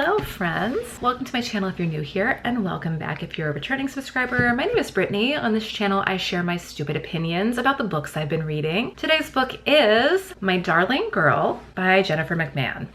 Hello friends! Welcome to my channel if you're new here, and welcome back if you're a returning subscriber. My name is Brittany. On this channel I share my stupid opinions about the books I've been reading. Today's book is My Darling Girl by Jennifer McMahon.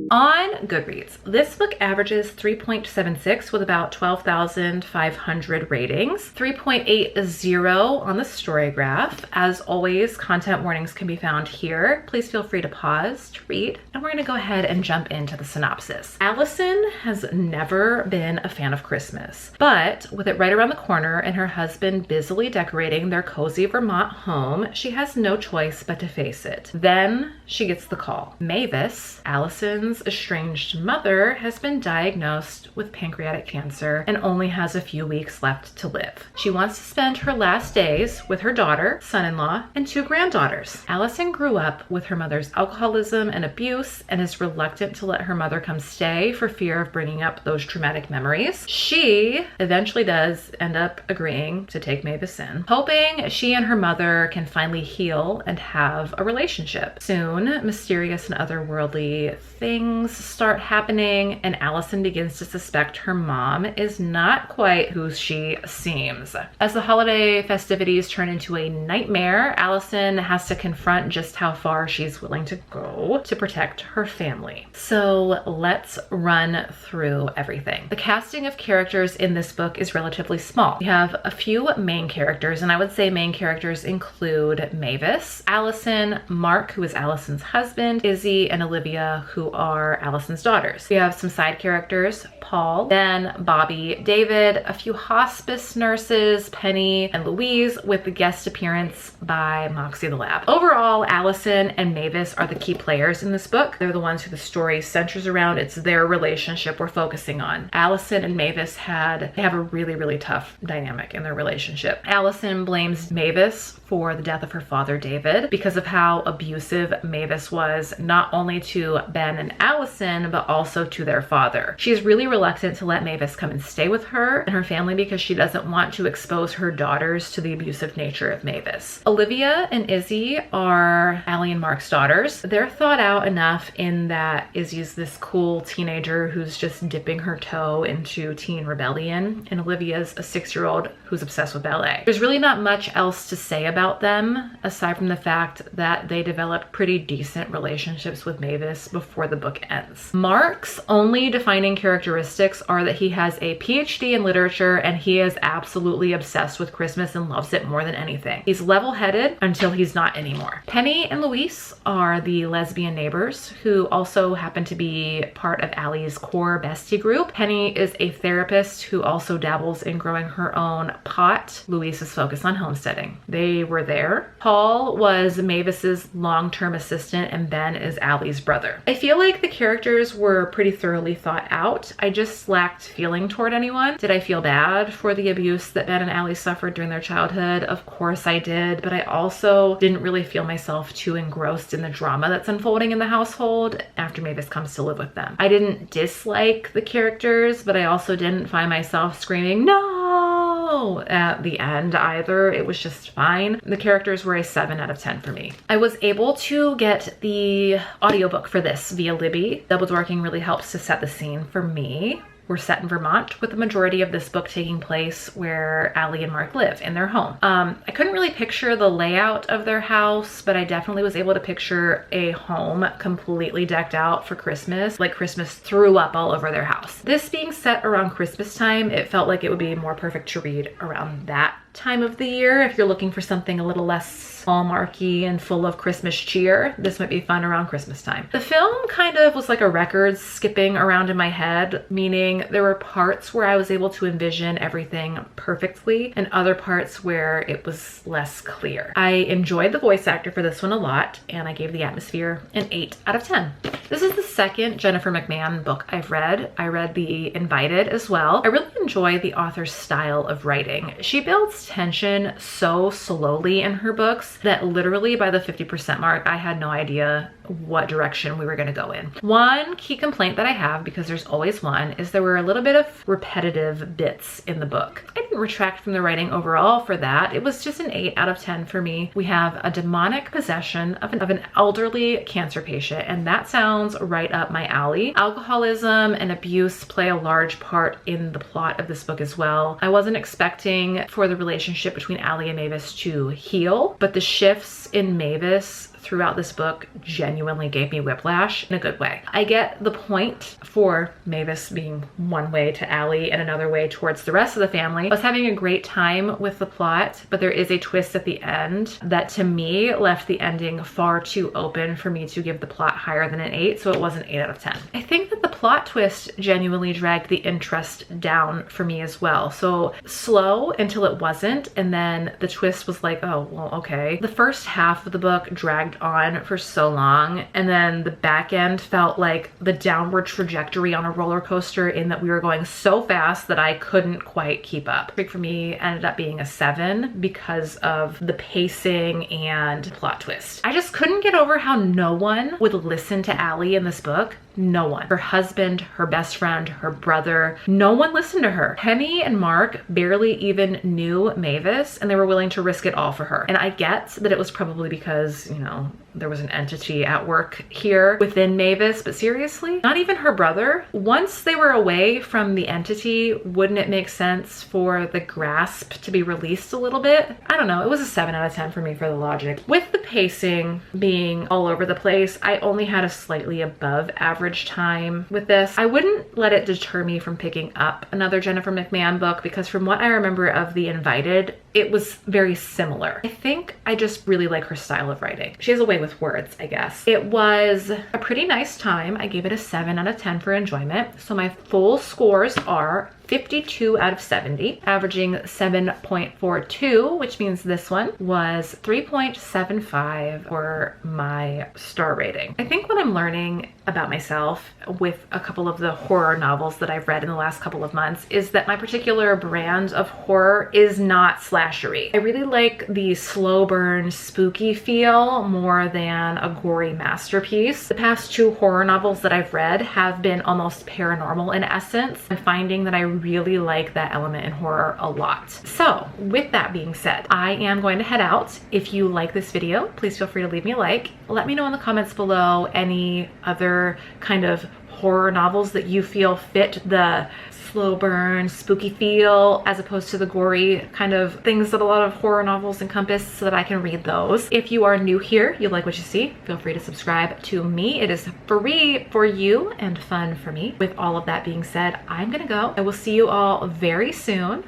On Goodreads, this book averages 3.76 with about 12,500 ratings, 3.80 on the storygraph. As always, content warnings can be found here. Please feel free to pause to read, and we're going to go ahead and jump into the synopsis. Allison has never been a fan of Christmas, but with it right around the corner and her husband busily decorating their cozy Vermont home, she has no choice but to face it. Then she gets the call. Mavis, Allison's estranged mother, has been diagnosed with pancreatic cancer and only has a few weeks left to live. She wants to spend her last days with her daughter, son-in-law, and 2 granddaughters. Allison grew up with her mother's alcoholism and abuse and is reluctant to let her mother come stay for fear of bringing up those traumatic memories. She eventually does end up agreeing to take Mavis in, hoping she and her mother can finally heal and have a relationship. Soon, mysterious and otherworldly things start happening, and Allison begins to suspect her mom is not quite who she seems. As the holiday festivities turn into a nightmare, Allison has to confront just how far she's willing to go to protect her family. So let's run through everything. The casting of characters in this book is relatively small. We have a few main characters, and I would say main characters include Mavis, Allison, Mark, who is Allison's husband, Izzy, and Olivia, who are Allison's daughters. We have some side characters, Paul, Ben, Bobby, David, a few hospice nurses, Penny, and Louise, with the guest appearance by Moxie the Lab. Overall, Allison and Mavis are the key players in this book. They're the ones who the story centers around. It's their relationship we're focusing on. Allison and Mavis have a really tough dynamic in their relationship. Allison blames Mavis for the death of her father, David, because of how abusive Mavis was, not only to Ben and Allison, but also to their father. She's really reluctant to let Mavis come and stay with her and her family because she doesn't want to expose her daughters to the abusive nature of Mavis. Olivia and Izzy are Allie and Mark's daughters. They're thought out enough in that Izzy's this cool teenager who's just dipping her toe into teen rebellion, and Olivia's a 6-year-old who's obsessed with ballet. There's really not much else to say about them aside from the fact that they developed pretty decent relationships with Mavis before the book ends. Mark's only defining characteristics are that he has a PhD in literature and he is absolutely obsessed with Christmas and loves it more than anything. He's level-headed until he's not anymore. Penny and Louise are the lesbian neighbors who also happen to be part of Allie's core bestie group. Penny is a therapist who also dabbles in growing her own pot. Louise is focused on homesteading. They were there. Paul was Mavis's long-term assistant and Ben is Allie's brother. I feel like the characters were pretty thoroughly thought out. I just lacked feeling toward anyone. Did I feel bad for the abuse that Ben and Allie suffered during their childhood? Of course I did, but I also didn't really feel myself too engrossed in the drama that's unfolding in the household after Mavis comes to live with them. I didn't dislike the characters, but I also didn't find myself screaming, "No!" at the end either. It was just fine. The characters were a 7 out of 10 for me. I was able to get the audiobook for this via Libby. Double dorking really helps to set the scene for me. We're set in Vermont, with the majority of this book taking place where Allie and Mark live, in their home. I couldn't really picture the layout of their house, but I definitely was able to picture a home completely decked out for Christmas, like Christmas threw up all over their house. This being set around Christmas time, it felt like it would be more perfect to read around that time of the year. If you're looking for something a little less hallmarky and full of Christmas cheer, this might be fun around Christmas time. The film kind of was like a record skipping around in my head, meaning there were parts where I was able to envision everything perfectly and other parts where it was less clear. I enjoyed the voice actor for this one a lot, and I gave the atmosphere an 8 out of 10. This is the second Jennifer McMahon book I've read. I read The Invited as well. I really enjoy the author's style of writing. She builds tension so slowly in her books that literally by the 50% mark, I had no idea what direction we were going to go in. One key complaint that I have, because there's always one, is there were a little bit of repetitive bits in the book. I didn't retract from the writing overall for that. It was just an 8 out of 10 for me. We have a demonic possession of an elderly cancer patient, and that sounds right up my alley. Alcoholism and abuse play a large part in the plot of this book as well. I wasn't expecting for the relationship between Allie and Mavis to heal, but the shifts in Mavis throughout this book genuinely gave me whiplash in a good way. I get the point for Mavis being one way to Allie and another way towards the rest of the family. I was having a great time with the plot, but there is a twist at the end that to me left the ending far too open for me to give the plot higher than an 8, so it was an 8 out of 10. I think that the plot twist genuinely dragged the interest down for me as well. So slow until it wasn't, and then the twist was like, oh, well, okay. The first half of the book dragged on for so long, and then the back end felt like the downward trajectory on a roller coaster, in that we were going so fast that I couldn't quite keep up. Big for me ended up being a 7 because of the pacing and plot twist. I just couldn't get over how no one would listen to Allie in this book. No one. Her husband, her best friend, her brother, no one listened to her. Penny and Mark barely even knew Mavis, and they were willing to risk it all for her. And I get that it was probably because, you know, there was an entity at work here within Mavis, but seriously, not even her brother. Once they were away from the entity, wouldn't it make sense for the grasp to be released a little bit? I don't know. It was a 7 out of 10 for me for the logic. With the pacing being all over the place, I only had a slightly above average time with this. I wouldn't let it deter me from picking up another Jennifer McMahon book, because from what I remember of The Invited, it was very similar. I think I just really like her style of writing. She has a way with words, I guess. It was a pretty nice time. I gave it a 7 out of 10 for enjoyment. So my full scores are 52 out of 70, averaging 7.42, which means this one was 3.75 for my star rating. I think what I'm learning about myself with a couple of the horror novels that I've read in the last couple of months is that my particular brand of horror is not slashery. I really like the slow burn, spooky feel more than a gory masterpiece. The past 2 horror novels that I've read have been almost paranormal in essence. I'm finding that I really like that element in horror a lot. So with that being said, I am going to head out. If you like this video, please feel free to leave me a like. Let me know in the comments below any other kind of horror novels that you feel fit the slow burn, spooky feel, as opposed to the gory kind of things that a lot of horror novels encompass, so that I can read those. If you are new here, you like what you see, feel free to subscribe to me. It is free for you and fun for me. With all of that being said, I'm gonna go. I will see you all very soon.